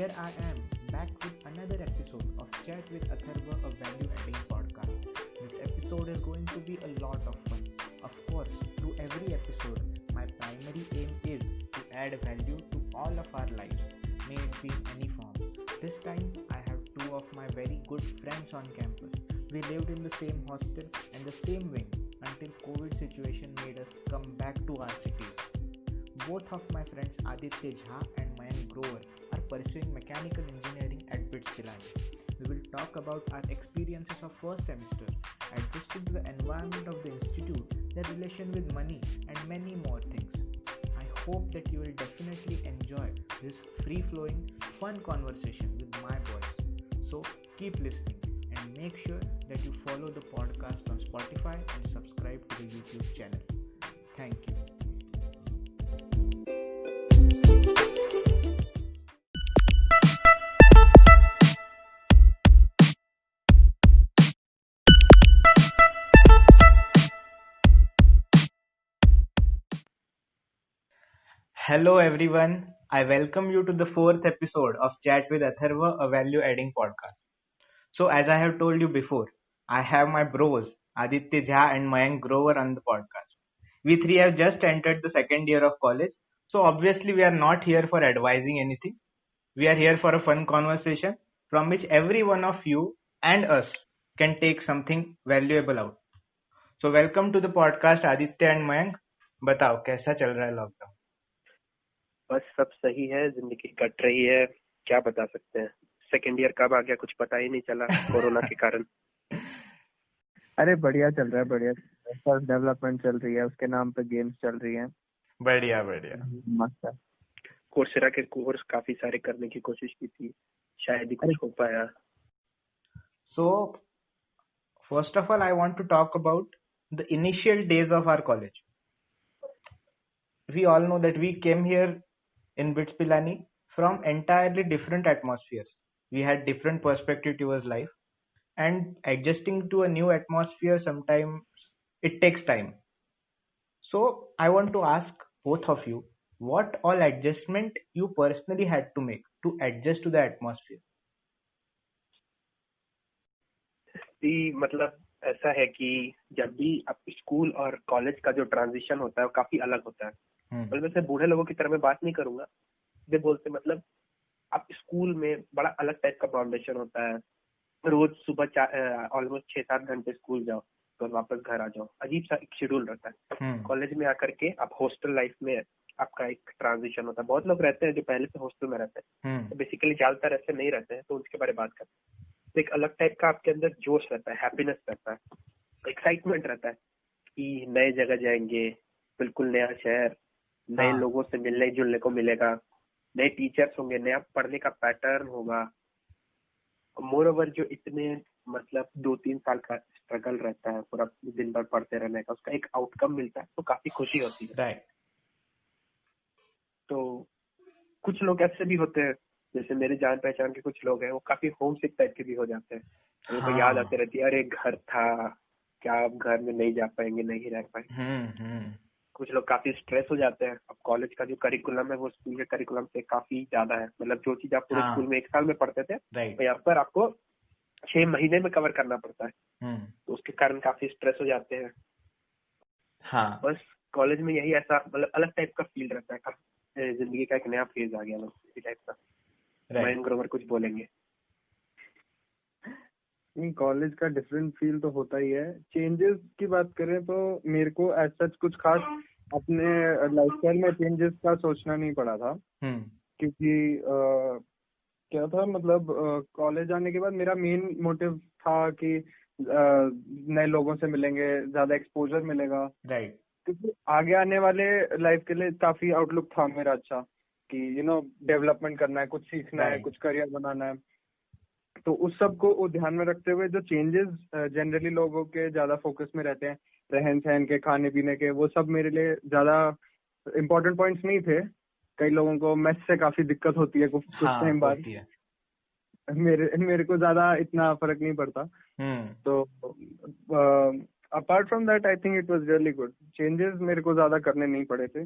Here I am back with another episode of Chat with Atharva, a value adding podcast. This episode is going to be a lot of fun. Of course, through every episode, my primary aim is to add value to all of our lives, may it be in any form. This time, I have two of my very good friends on campus. We lived in the same hostel and the same wing until COVID situation made us come back to our cities. Both of my friends Aditya Jha and Mayank Grover are pursuing mechanical engineering at BITS Pilani. We will talk about our experiences of first semester, adjusting to the environment of the institute, their relation with money, and many more things. I hope that you will definitely enjoy this free-flowing, fun conversation with my boys. So keep listening and make sure that you follow the podcast on Spotify and subscribe to the YouTube channel. Thank you. Hello everyone. I welcome you to the fourth episode of Chat with Atharva, a value adding podcast. So as I have told you before, I have my bros Aditya Jha and Mayank Grover on the podcast. We three have just entered the second year of college, so obviously we are not here for advising anything. We are here for a fun conversation from which every one of you and us can take something valuable out. So welcome to the podcast Aditya and Mayank. बताओ कैसा चल रहा है lockdown? बस सब सही है, जिंदगी कट रही है, क्या बता सकते हैं। सेकेंड ईयर कब आ गया कुछ पता ही नहीं चला कोरोना के कारण। अरे बढ़िया चल रहा है, बढ़िया सेल्फ डेवलपमेंट चल रही है, उसके नाम पे गेम्स चल रही हैं। बढ़िया बढ़िया मस्त है। कोर्सेरा के कोर्स काफी सारे करने की कोशिश की थी, शायद ही कुछ हो पाया। So, first of all, I want to talk about the initial days of our college. We all know that we came here in BITS Pilani from entirely different atmospheres. We had different perspective towards life, and adjusting to a new atmosphere sometimes it takes time. So, I want to ask both of you, what all adjustment you personally had to make to adjust to the atmosphere? मतलब ऐसा है कि जब भी आप school और college का जो ट्रांजिशन होता है वो काफी अलग होता है। मतलब वैसे बूढ़े लोगों की तरह मैं बात नहीं करूंगा, वे बोलते मतलब आप स्कूल में बड़ा अलग टाइप का फाउंडेशन होता है। रोज सुबह ऑलमोस्ट 6-7 घंटे स्कूल जाओ तो वापस घर आ जाओ, अजीब सा एक शेड्यूल रहता है। कॉलेज में आकर के आप हॉस्टल लाइफ में आपका एक ट्रांजिशन होता है। बहुत लोग रहते हैं जो पहले से हॉस्टल में रहते हैं, तो बेसिकली ज्यादातर ऐसे नहीं रहते हैं, तो उनके बारे में बात करते हैं। तो एक अलग टाइप का आपके अंदर जोश रहता है, हैप्पीनेस रहता है, एक्साइटमेंट रहता है कि नए जगह जाएंगे, बिल्कुल नया शहर, नए लोगों से मिलने जुलने को मिलेगा, नए टीचर्स होंगे, नया पढ़ने का पैटर्न होगा। मोर ओवर जो इतने मतलब 2-3 साल का स्ट्रगल रहता है, पूरा दिन भर पढ़ते रहने का, उसका एक आउटकम मिलता है तो काफी खुशी होती है। राइट। तो कुछ लोग ऐसे भी होते हैं, जैसे मेरे जान पहचान के कुछ लोग हैं, वो काफी होम सिक टाइप के भी हो जाते हैं। उनको याद आती रहती है, अरे घर था, क्या अब घर में नहीं जा पाएंगे, नहीं रह पाएंगे। कुछ लोग काफी स्ट्रेस हो जाते हैं। अब कॉलेज का जो करिकुलम है वो स्कूल के करिकुलम से काफी ज्यादा है। मतलब जो चीज आप पूरे स्कूल में 1 साल में पढ़ते थे, तो यहाँ पर आपको 6 महीने में कवर करना पड़ता है। तो उसके कारण काफी स्ट्रेस हो जाते हैं। बस कॉलेज में यही ऐसा मतलब अलग टाइप का फील रहता है। अब जिंदगी का एक नया फेज आ गया, इसी टाइप का। मयंक ग्रोवर कुछ बोलेंगे? कॉलेज का डिफरेंट फील तो होता ही है। चेंजेस की बात करें तो मेरे को एज सच कुछ खास अपने लाइफस्टाइल में चेंजेस का सोचना नहीं पड़ा था, क्योंकि क्या था मतलब कॉलेज आने के बाद मेरा मेन मोटिव था कि नए लोगों से मिलेंगे, ज्यादा एक्सपोजर मिलेगा। राइट। क्योंकि आगे आने वाले लाइफ के लिए काफी आउटलुक था मेरा अच्छा, कि डेवलपमेंट करना है, कुछ सीखना है, कुछ करियर बनाना है। तो उस सब को ध्यान में रखते हुए जो चेंजेस जनरली लोगों के ज्यादा फोकस में रहते हैं, रहन सहन के, खाने पीने के, वो सब मेरे लिए ज्यादा इम्पोर्टेंट पॉइंट्स नहीं थे। कई लोगों को मेस से काफी दिक्कत होती है कुछ टाइम बाद। मेरे को ज्यादा इतना फर्क नहीं पड़ता। तो apart from that I think it was really good. Changes मेरे को ज्यादा करने नहीं पड़े थे।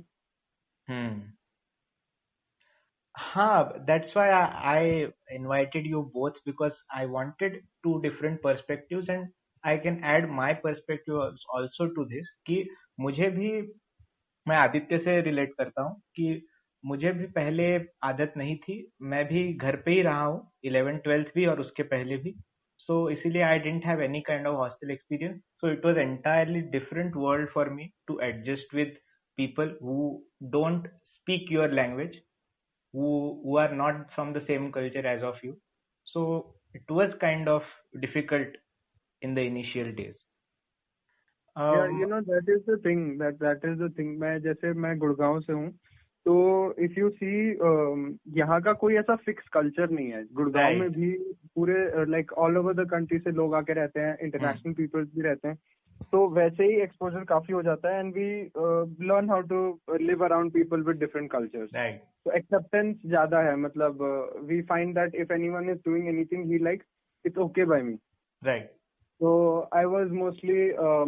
That's why I invited you both, because I wanted two different perspectives, and I can add my perspective also to this कि मुझे भी, मैं आदित्य से रिलेट करता हूँ कि मुझे भी पहले आदत नहीं थी, मैं भी घर पे ही रहा हूँ 11th 12th भी और उसके पहले भी, सो इसीलिए I didn't have any kind of hostel experience, so it was entirely different world for me to adjust with people who don't speak your language, who are not from the same culture as of you. So it was kind of difficult in the initial days. That is the thing. That is the thing. मैं गुड़गांव से हूँ, तो if you see यहाँ का कोई ऐसा fix culture नहीं है. गुड़गांव में भी पूरे like all over the country से लोग आके रहते हैं, इंटरनेशनल पीपल्स भी रहते हैं, तो वैसे ही एक्सपोजर काफी हो जाता है, and we learn how to live around people with different cultures. तो एक्सेप्टेंस ज्यादा है, मतलब we find that if anyone is doing anything ही like it's okay by me. Right. So I was mostly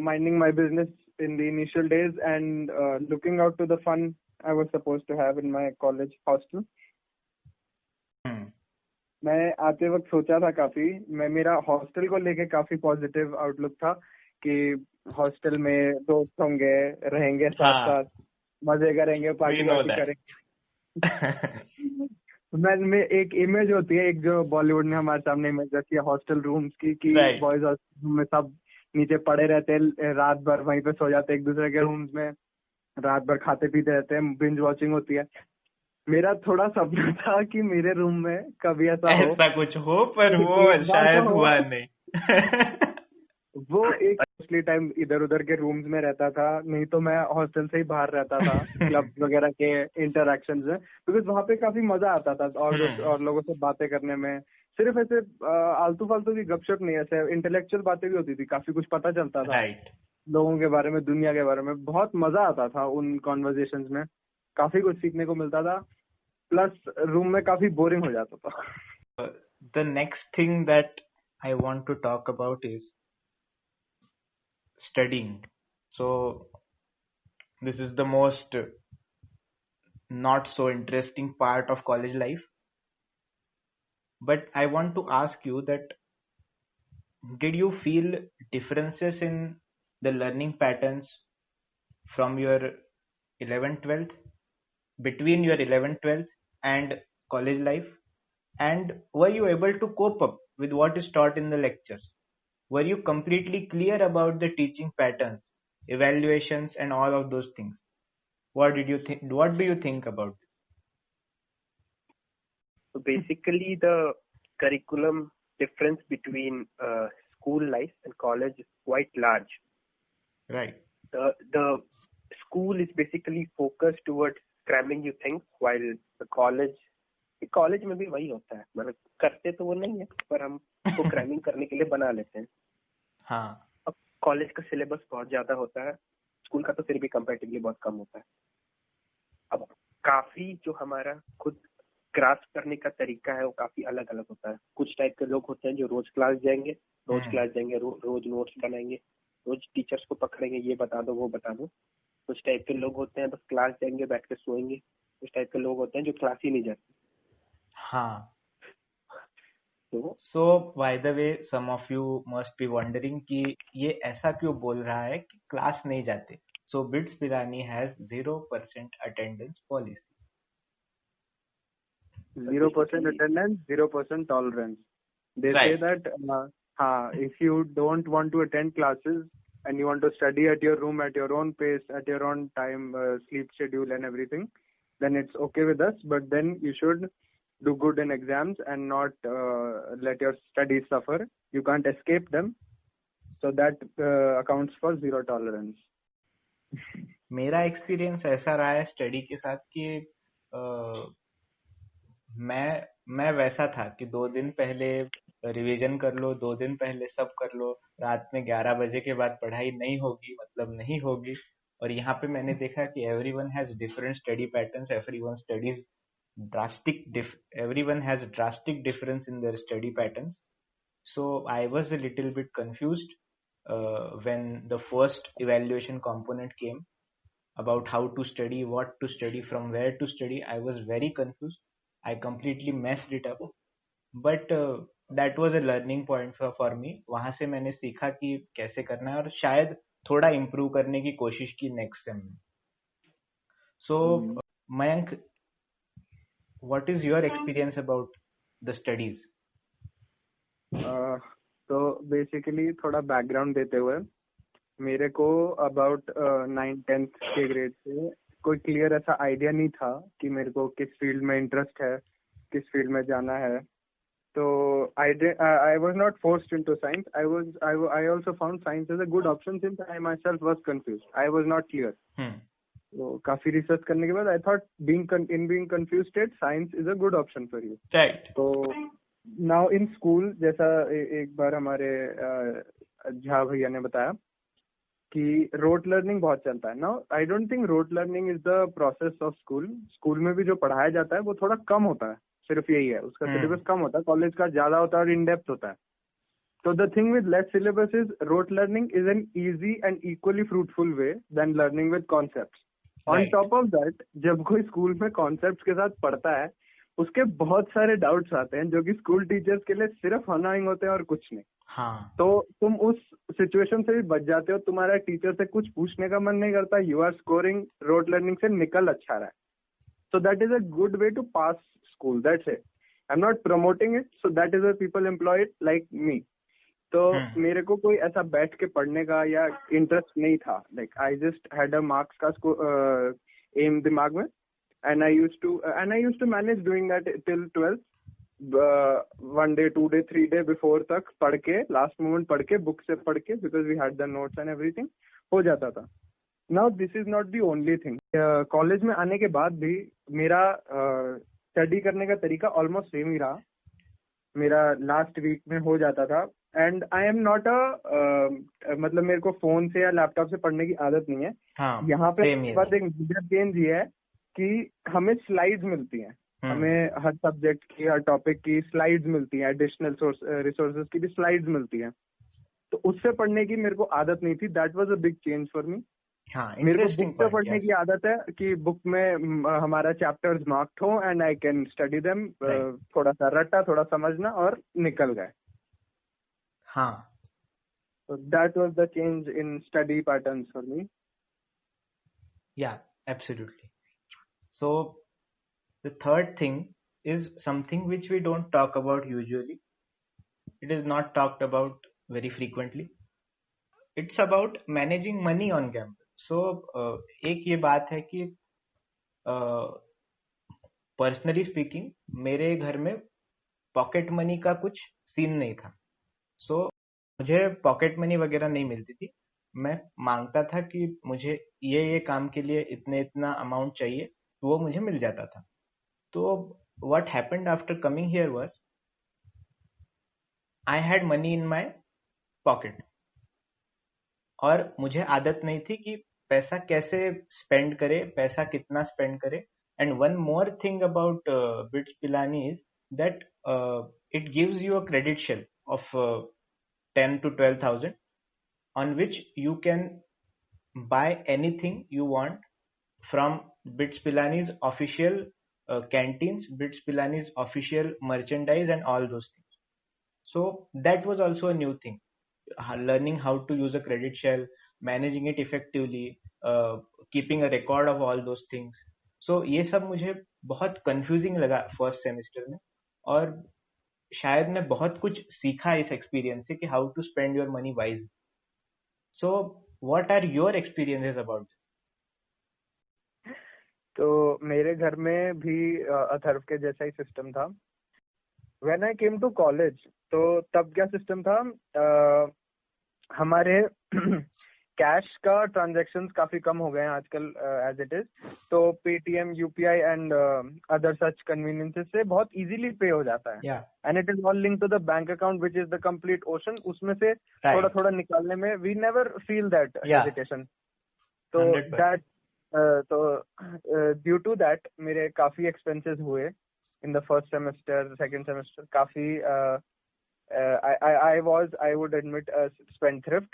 minding my business in the initial days and looking out to the fun I was supposed to have in my college hostel. मैं आते वक्त सोचा था काफी, मेरा hostel को लेके काफी पॉजिटिव आउटलुक था कि हॉस्टल में दोस्त होंगे, रहेंगे साथ साथ, मजे करेंगे, पार्टी करेंगे. मैं एक इमेज होती है, एक जो बॉलीवुड ने हमारे सामने इमेज रखी है हॉस्टल रूम्स की, कि बॉयज हॉस्टल में सब नीचे पड़े रहते हैं, रात भर वहीं पे सो जाते हैं एक दूसरे के रूम्स में, रात भर खाते पीते रहते हैं, बिंज वॉचिंग होती है. मेरा थोड़ा सपना था कि मेरे रूम में कभी ऐसा कुछ हो, पर वो शायद हुआ नहीं. वो एक मोस्टली टाइम इधर उधर के रूम्स में रहता था, नहीं तो मैं हॉस्टल से ही बाहर रहता था क्लब वगैरह के इंटरैक्शंस में, बिकॉज वहाँ पे काफी मजा आता था और लोगों से बातें करने में. सिर्फ ऐसे आलतू फालतू की गपशप नहीं, ऐसे इंटेलेक्चुअल बातें भी होती थी, काफी कुछ पता चलता था लोगों के बारे में, दुनिया के बारे में. बहुत मजा आता था उन कॉन्वर्जेशंस में, काफी कुछ सीखने को मिलता था, प्लस रूम में काफी बोरिंग हो जाता था. The next thing that I want to talk about is studying. So this is the most not so interesting part of college life, but I want to ask you that did you feel differences in the learning patterns from your 11th 12th, between your 11th 12th and college life, and were you able to cope up with what is taught in the lectures? Were you completely clear about the teaching patterns, evaluations, and all of those things? What do you think about it? So basically, the curriculum difference between school life and college is quite large. Right. The school is basically focused towards cramming you things, while the college में भी वही होता है, मतलब करते तो वो नहीं है, पर हम उसको क्रैमिंग करने के लिए बना लेते हैं. हाँ. अब कॉलेज का सिलेबस बहुत ज्यादा होता है, स्कूल का तो फिर भी कंपैरेटिवली बहुत कम होता है. अब काफी जो हमारा खुद ग्रास्प करने का तरीका है वो काफी अलग अलग होता है. कुछ टाइप के लोग होते हैं जो रोज क्लास जाएंगे, रोज नोट्स बनाएंगे, रोज टीचर्स को पकड़ेंगे, ये बता दो वो बता दो. कुछ टाइप के लोग होते हैं बस क्लास जाएंगे, बैठ के सोएंगे. कुछ टाइप के लोग होते हैं जो क्लास ही नहीं जाते. हाँ. So by the way, some of you must be wondering कि ये ऐसा क्यों बोल रहा है कि क्लास नहीं जाते. So BITS Pilani has 0% attendance policy. 0% attendance, 0% tolerance. They say that if you don't want to attend classes and you want to study at your room, at your own pace, at your own time, sleep schedule and everything, then it's okay with us. But then you should do good in exams and not let your studies suffer. You can't escape them. So that accounts for zero tolerance. मेरा experience ऐसा रहा है study के साथ कि मैं वैसा था कि 2 दिन पहले रिवीजन कर लो, 2 दिन पहले सब कर लो, रात में 11 बजे के बाद पढ़ाई नहीं होगी मतलब नहीं होगी. और यहाँ पे मैंने देखा कि everyone has different study patterns, everyone has drastic difference in their study patterns. So I was a little bit confused when the first evaluation component came about how to study, what to study, from where to study. I was very confused. I completely messed it up. But that was a learning point for me. वहां से मैंने सीखा कि कैसे करना है और शायद थोड़ा improve करने की कोशिश की next sem में. So Mayank, what is your experience about the studies? तो बेसिकली थोड़ा बैकग्राउंड देते हुए, मेरे को अबाउट 9th-10th के ग्रेड से कोई क्लियर ऐसा आइडिया नहीं था कि मेरे को किस फील्ड में इंटरेस्ट है, किस फील्ड में जाना है. तो I was not forced into science. I also found science as a good option since I myself was confused. I was not clear. तो काफी रिसर्च करने के बाद I thought being confused state, science is a good option for you. Right. तो now in school, जैसा एक बार हमारे झा भैया ने बताया कि रोट लर्निंग बहुत चलता है. Now I don't think road learning is the process of school में भी जो पढ़ाया जाता है वो थोड़ा कम होता है, सिर्फ यही है, उसका सिलेबस कम होता है. कॉलेज का ज्यादा होता है और इन डेप्थ होता है. तो the thing with less syllabus is rote learning is an easy and equally fruitful way than learning with concepts. On top of that, जब कोई स्कूल में कॉन्सेप्ट्स के साथ पढ़ता है, उसके बहुत सारे डाउट्स आते हैं जो कि स्कूल टीचर्स के लिए सिर्फ अनोइंग होते हैं और कुछ नहीं. हाँ. तो तुम उस सिचुएशन से भी बच जाते हो. तुम्हारा टीचर से कुछ पूछने का मन नहीं करता. You are scoring rote learning से निकल अच्छा रहा है. So that is a good way to pass school. That's it. I am not promoting it. So that is why people employ it like me. तो मेरे को कोई ऐसा बैठ के पढ़ने का या इंटरेस्ट नहीं था. Like I just had a marks का एम दिमाग में, and I used to manage doing that till 12th. 1 day, 2 day, 3 day before तक पढ़ के, last moment पढ़ के, book से पढ़ के, because we had the notes and everything, हो जाता था. Now this is not the only thing. College में आने के बाद भी मेरा स्टडी करने का तरीका ऑलमोस्ट सेम ही रहा. मेरा लास्ट वीक में हो जाता था. एंड आई एम नॉट मतलब मेरे को फोन से या लैपटॉप से पढ़ने की आदत नहीं है. यहाँ पे बात एक मेजर चेंज ये है कि हमें स्लाइड्स मिलती हैं. हमें हर सब्जेक्ट की, हर टॉपिक की स्लाइड्स मिलती हैं. एडिशनल रिसोर्सेज की भी स्लाइड्स मिलती हैं. तो उससे पढ़ने की मेरे को आदत नहीं थी. That was a big change for me. मेरे को बुक से पढ़ने की आदत है कि बुक में हमारा चैप्टर्स मार्क्ड हो and I can study them. थोड़ा सा रट्टा, थोड़ा समझना और निकल गए. हाँ. So that was the change in study patterns for me. Yeah, absolutely. So the third thing is something which we don't talk about usually. It is not talked about very frequently. It's about managing money on campus. So एक ये बात है कि personally speaking, मेरे घर में pocket money का कुछ सीन नहीं था. So मुझे पॉकेट मनी वगैरह नहीं मिलती थी. मैं मांगता था कि मुझे ये काम के लिए इतना अमाउंट चाहिए, वो मुझे मिल जाता था. तो what happened after coming here was I had money in my pocket और मुझे आदत नहीं थी कि पैसा कैसे स्पेंड करे, पैसा कितना स्पेंड करे. And one more thing about BITS Pilani is that it gives you a credit shell of 10 to 12,000 on which you can buy anything you want from BITS Pilani's official canteens, BITS Pilani's official merchandise and all those things. So that was also a new thing. Learning how to use a credit shell, managing it effectively, keeping a record of all those things. So ये सब मुझे बहुत confusing लगा first semester में. और शायद मैं बहुत कुछ सीखा इस एक्सपीरियंस से कि how to spend your money wise. So what are your experiences about this? तो मेरे घर में भी अथर्व के जैसा ही सिस्टम था. When I came to college, तो तब क्या सिस्टम था, हमारे कैश का ट्रांजैक्शंस काफी कम हो गए हैं आजकल एज इट इज. तो Paytm, UPI and other such conveniences से बहुत इजीली पे हो जाता है. And it is all link to the bank account which is the complete ocean. उसमें से थोड़ा थोड़ा निकालने में we never feel that hesitation. तो दैट ड्यू टू दैट मेरे काफी एक्सपेंसेस हुए in the first semester, second semester. काफी I would admit spendthrift.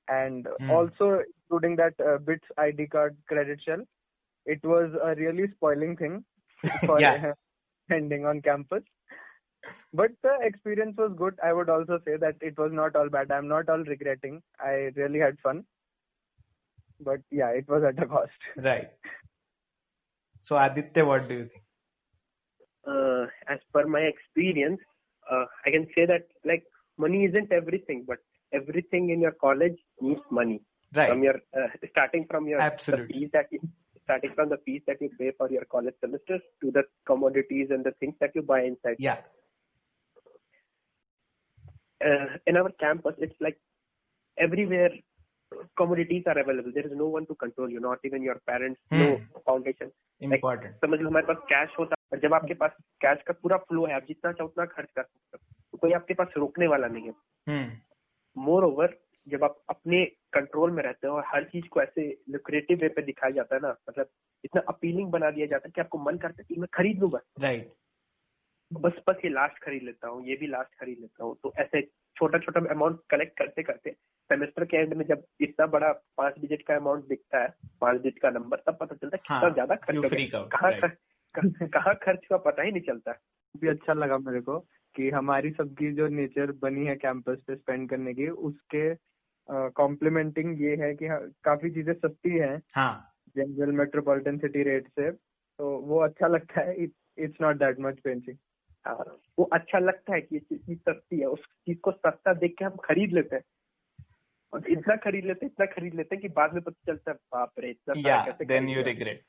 And also including that BITS ID card credit shell, it was a really spoiling thing for spending on campus. But the experience was good. I would also say that it was not all bad. I'm not all regretting. I really had fun. But yeah, it was at a cost. Right. So Aditya, what do you think? As per my experience, I can say that like money isn't everything, but everything in your college needs money. Right. From your starting from your Absolutely. starting from the fees that you pay for your college semesters to the commodities and the things that you buy inside. Yeah. In our campus, it's like everywhere commodities are available. There is no one to control you, not even your parents, no foundation. Important. समझ लो हमारे पास cash होता है और जब आपके पास cash का पूरा flow है, आप जितना चाहो उतना खर्च कर सकते हो, तो कोई आपके पास रोकने वाला नहीं है. मोर ओवर जब आप अपने कंट्रोल में रहते हो और हर चीज को ऐसे लुक्रेटिव वे पे दिखाया जाता है ना, मतलब इतना अपीलिंग बना दिया जाता है कि आपको मन करता है कि मैं खरीद लूं बस. राइट. बस ये लास्ट खरीद लेता हूँ, ये भी लास्ट खरीद लेता हूँ. तो ऐसे छोटा छोटा अमाउंट कलेक्ट करते करते सेमेस्टर के एंड में जब इतना बड़ा 5 डिजिट का अमाउंट दिखता है, 5 डिजिट का नंबर, तब पता चलता है कितना ज्यादा खर्च हो गया, कहाँ खर्च हुआ पता ही नहीं चलता. भी अच्छा लगा मेरे को कि हमारी सबकी जो नेचर बनी है कैंपस पे स्पेंड करने की, उसके कॉम्प्लीमेंटिंग ये है कि काफी चीजें सस्ती हैं जनरल मेट्रोपॉलिटन सिटी रेट से, तो वो अच्छा लगता है. इट्स नॉट दैट मच पेंसिंग. वो अच्छा लगता है कि ये चीज सस्ती है, उस चीज को सस्ता देख के हम खरीद लेते हैं और इतना खरीद लेते हैं कि बाद में पता चलता है बाप रे इतना कैसे. Then you regret.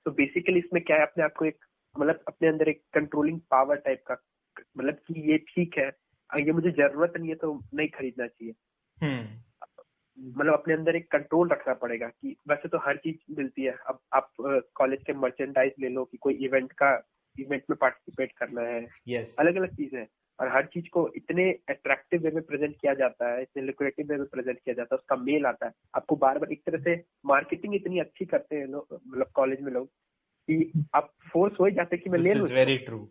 तो बेसिकली इसमें क्या है, अपने आप को एक मतलब अपने अंदर एक कंट्रोलिंग पावर टाइप का, मतलब कि ये ठीक है, ये मुझे जरूरत नहीं है तो नहीं खरीदना चाहिए. मतलब अपने अंदर एक कंट्रोल रखना पड़ेगा कि वैसे तो हर चीज मिलती है. अब आप कॉलेज के मर्चेंडाइज ले लो कि कोई इवेंट में पार्टिसिपेट करना है, अलग अलग चीजें, और हर चीज को इतने अट्रैक्टिव वे में प्रेजेंट किया जाता है, इतने लुक्रेटिव वे में प्रेजेंट किया जाता है, उसका मेल आता है आपको बार बार. एक तरह से मार्केटिंग इतनी अच्छी करते हैं लोग, मतलब कॉलेज में लोग, कि आप फोर्स हो जाते हैं कि मैं ले लूं. Very true.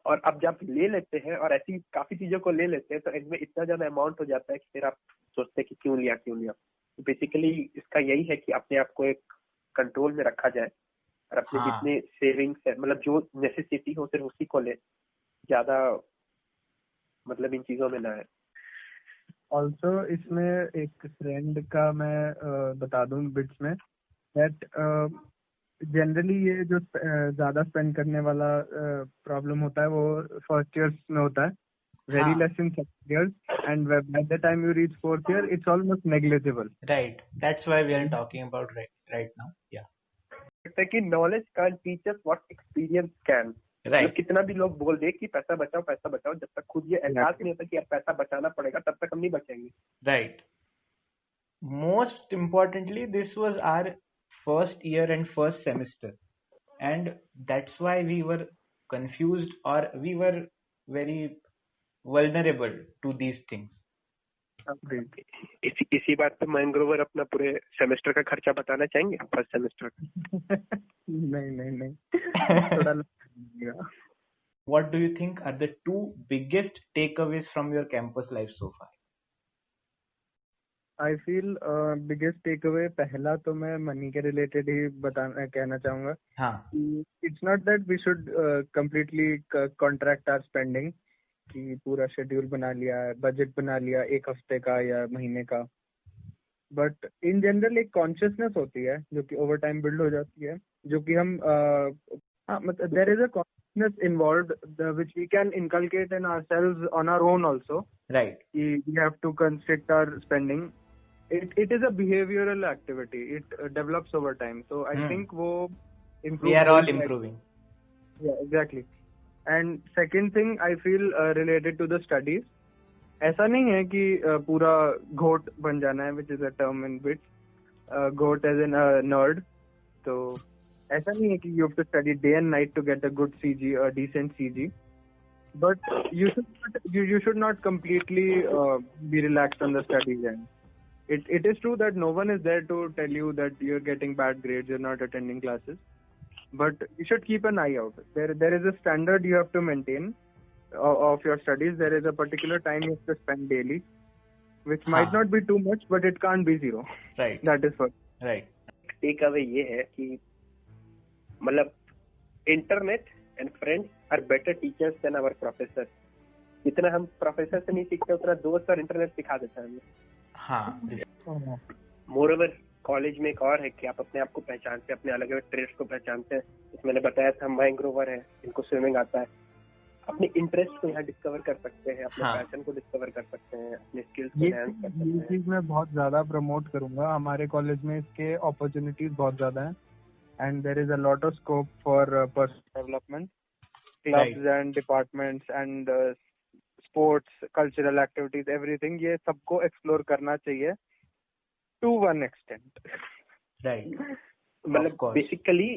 और अब जब ले लेते हैं और ऐसी काफी चीजों को ले लेते हैं तो इनमें इतना ज्यादा अमाउंट हो जाता है कि फिर आप सोचते हैं कि क्यों लिया. तो बेसिकली इसका यही है कि अपने आप को एक कंट्रोल में रखा जाए और अपने जितने सेविंग्स है, मतलब जो नेसेसिटी हो सिर्फ उसी को ले, ज्यादा मतलब इन चीजों में ना है. ऑल्सो इसमें एक फ्रेंड का मैं बता दूं बिट्स में दैट जनरली ये जो ज्यादा स्पेंड करने वाला प्रॉब्लम होता है वो फर्स्ट ईयर्स में होता है. Very less in second years, and by the time you reach fourth year, it's almost negligible. Right. That's why we are talking about right now. Yeah. कि knowledge can't teach us what experience can. Right. कितना भी लोग बोल दे कि पैसा बचाओ, जब तक खुद ये एहसास नहीं होता कि अब पैसा बचाना पड़ेगा, तब तक हम नहीं बचेंगे. Right. Most importantly, this was our first year and first semester, and that's why we were confused or we were very vulnerable to these things. इसी बात पे मैंग्रोवर अपना पूरे सेमेस्टर का खर्चा बताना चाहेंगे, फर्स्ट सेमेस्टर का. नहीं थोड़ा. What do you think are the 2 biggest takeaways from your campus life so far? I feel biggest takeaway, पहला तो मैं मनी के रिलेटेड ही कहना चाहूंगा. It's not that we should completely contract our spending, कि पूरा शेड्यूल बना लिया, बजट बना लिया एक हफ्ते का या महीने का, बट इन जनरल एक कॉन्शियसनेस होती है जो कि ओवर टाइम बिल्ड हो जाती है, जो कि हम मतलब there is a consciousness involved which we can inculcate in ourselves on our own also. Right. We have to constrict our spending. it is a behavioral activity. It develops over time. So I think वो improve. We are all improving. Yeah, exactly. And second thing I feel related to the studies, ऐसा नहीं है कि पूरा घोट बन जाना है, which is a term in bits. Goat as in a nerd. तो ऐसा नहीं है कि you have to study day and night to get a good CG, a decent CG. But you should not completely be relaxed on the studies end. It is true that no one is there to tell you that you're getting bad grades, you're not attending classes. But you should keep an eye out. There is a standard you have to maintain of your studies. There is a particular time you have to spend daily, which might not be too much, but it can't be zero. Right. That is first. Right. Take away ये है कि मतलब internet and friends are better teachers than our professor. जितना हम professor से नहीं सीखते उतना दोस्त और इंटरनेट सिखा देता है हमें। हाँ, मोरओवर कॉलेज में एक और है कि आप अपने आप को पहचानते हैं, अपने अलग अलग ट्रेड्स को पहचानते हैं। जैसे मैंने बताया था, मयंक ग्रोवर है, इनको स्विमिंग आता है। अपने इंटरेस्ट को यहाँ डिस्कवर कर सकते हैं, अपने पैशन को डिस्कवर कर सकते हैं, अपने स्किल्स को एनहांस कर सकते हैं। ये चीज मैं बहुत ज्यादा प्रमोट करूंगा। हमारे कॉलेज में इसके अपॉर्चुनिटीज बहुत ज्यादा हैं and there is a lot of scope for personal development, clubs and departments and sports, cultural activities, everything. ये सबको एक्सप्लोर करना चाहिए टू वन एक्सटेंट। राइट, मतलब बेसिकली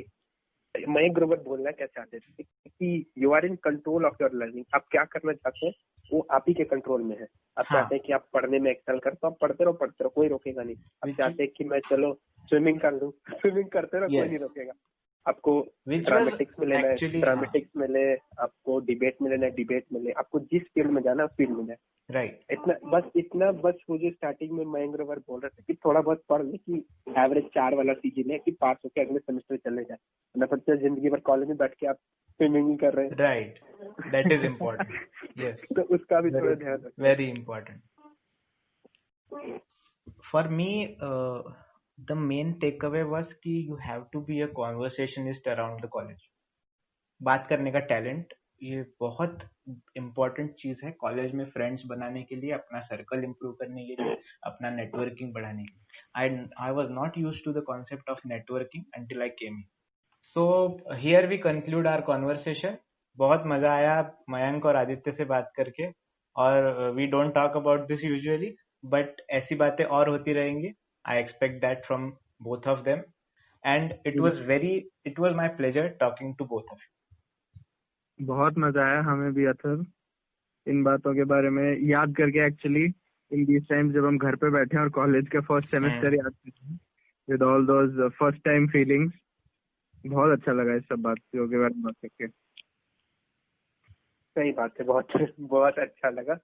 मयंक ग्रोवर बोलना क्या चाहते थे कि you are in control of your learning. आप क्या करना चाहते हैं वो आप ही के कंट्रोल में है। आप चाहते हैं कि आप पढ़ने में एक्सेल कर, तो आप पढ़ते रहो, कोई रोकेगा नहीं। आप चाहते हैं कि मैं चलो स्विमिंग कर लूं, स्विमिंग करते रहो, कोई नहीं रोकेगा। आपको ड्रामेटिक्स में लेना है ड्रामेटिक्स में ले, आपको डिबेट में लेना है डिबेट में ले, आपको जिस फील्ड में जाना है उस फील्ड में जाए। राइट, इतना बस वो जो स्टार्टिंग में मयंक ग्रोवर बोल रहे थे कि थोड़ा बहुत पढ़ ले, कि एवरेज 4 वाला सीजन है कि पास होकर अगले सेमेस्टर चले जाए, ना फिर जिंदगी भर कॉलेज में बैठ के आप स्विमिंग ही कर रहे हैं। Right, that is important. Yes, तो उसका भी थोड़ा ध्यान रखना, very important. For me the main takeaway was कि you have to be a conversationist around the college। बात करने का टैलेंट ये बहुत इम्पोर्टेंट चीज है कॉलेज में फ्रेंड्स बनाने के लिए, अपना सर्कल इम्प्रूव करने के लिए, अपना नेटवर्किंग बढ़ाने के लिए। I was not used to the concept of networking until I came here। So here we conclude our conversation। बहुत मजा आया मयंक और आदित्य से बात करके, और we don't talk about this usually, but ऐसी बातें और होती रहेंगी। I expect that from both of them, and it was my pleasure talking to both of you। बहुत मजा आया हमें भी अथर्व इन बातों के बारे में याद करके। एक्चुअली इन दीस टाइम्स जब हम घर पे बैठे हैं और कॉलेज का फर्स्ट सेमेस्टर याद करते हैं with all those first time feelings, बहुत अच्छा लगा इस सब बातों के बारे में बात करके। सही बात है, बहुत बहुत अच्छा लगा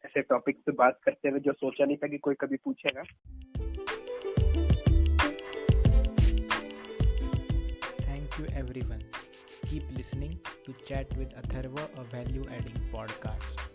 ऐसे टॉपिक पे बात करते हुए, जो सोचा नहीं था कि कोई कभी पूछेगा। Thank you everyone. Keep listening to Chat with Atharva, a value adding podcast।